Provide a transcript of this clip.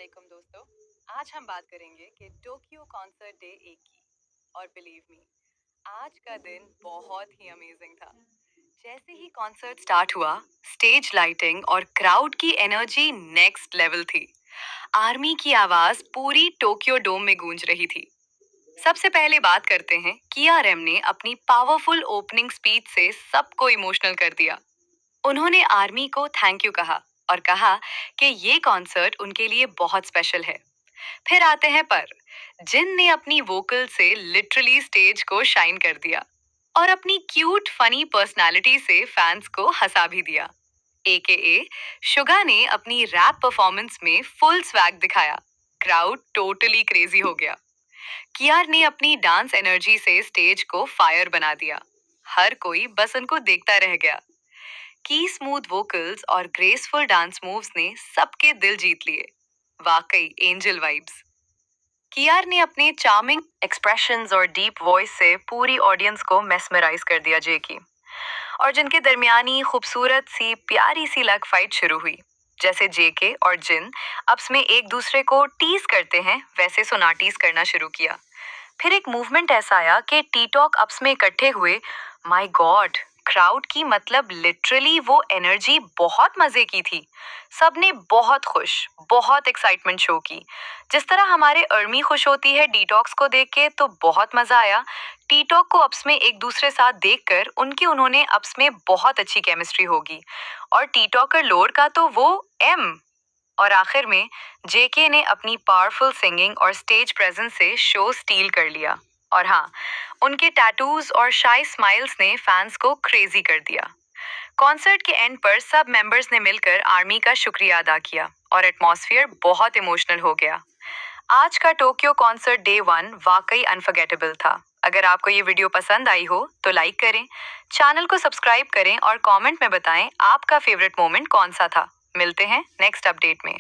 वालेकुम दोस्तों। आज हम बात करेंगे कि टोक्यो कॉन्सर्ट डे 1 की। और बिलीव मी, आज का दिन बहुत ही अमेजिंग था। जैसे ही कॉन्सर्ट स्टार्ट हुआ, स्टेज लाइटिंग और क्राउड की एनर्जी नेक्स्ट लेवल थी। आर्मी की आवाज पूरी टोक्यो डोम में गूंज रही थी। सबसे पहले बात करते हैं, किया ने अपनी पावरफुल ओपनिंग स्पीच से सबको इमोशनल कर दिया। उन्होंने आर्मी को थैंक यू कहा और कहा कि ये कॉन्सर्ट उनके लिए बहुत स्पेशल है। फिर आते हैं जिन ने अपनी वोकल से लिटरली स्टेज को शाइन कर दिया और अपनी क्यूट फनी पर्सनालिटी से फैंस को हंसा भी दिया। एकेए शुगा ने अपनी रैप परफॉर्मेंस में फुल स्वैग दिखाया। क्राउड टोटली क्रेजी हो गया। कियार ने अपनी डांस एनर्जी से स्टेज को फायर बना दिया। हर कोई बस उनको देखता रह गया। की स्मूथ वोकल्स और ग्रेसफुल डांस मूव्स ने सबके दिल जीत लिए। वाकई एंजल वाइब्स। कियार ने अपने चार्मिंग एक्सप्रेशंस और डीप वॉइस से पूरी ऑडियंस को मेस्मराइज कर दिया जेकी। और जिनके दरमियानी खूबसूरत सी प्यारी सी लग फाइट शुरू हुई। जैसे जेके और जिन अप्स में एक दूसरे को टीज करते हैं, वैसे सोनाटीज करना शुरू किया। फिर एक मूवमेंट ऐसा आया कि टी टॉक अप्स में इकट्ठे हुए। माय गॉड, क्राउड की मतलब लिटरली वो एनर्जी बहुत मजे की थी। सबने बहुत खुश, बहुत एक्साइटमेंट शो की। जिस तरह हमारे अर्मी खुश होती है डिटॉक्स को देख के, तो बहुत मजा आया टी टॉक को अप्स में एक दूसरे साथ देखकर। उन्होंने अप्स में बहुत अच्छी केमिस्ट्री होगी। और टी टॉकर लोड का तो वो एम। और आखिर में जेके ने अपनी पावरफुल सिंगिंग और स्टेज प्रेजेंस से शो स्टील कर लिया। और हाँ, उनके टैटूज और शाई स्माइल्स ने फैंस को क्रेजी कर दिया। कॉन्सर्ट के एंड पर सब मेंबर्स ने मिलकर आर्मी का शुक्रिया अदा किया और एटमॉस्फेयर बहुत इमोशनल हो गया। आज का टोक्यो कॉन्सर्ट डे 1 वाकई अनफॉरगेटेबल था। अगर आपको ये वीडियो पसंद आई हो तो लाइक करें, चैनल को सब्सक्राइब करें और कमेंट में बताएं आपका फेवरेट मोमेंट कौन सा था। मिलते हैं नेक्स्ट अपडेट में।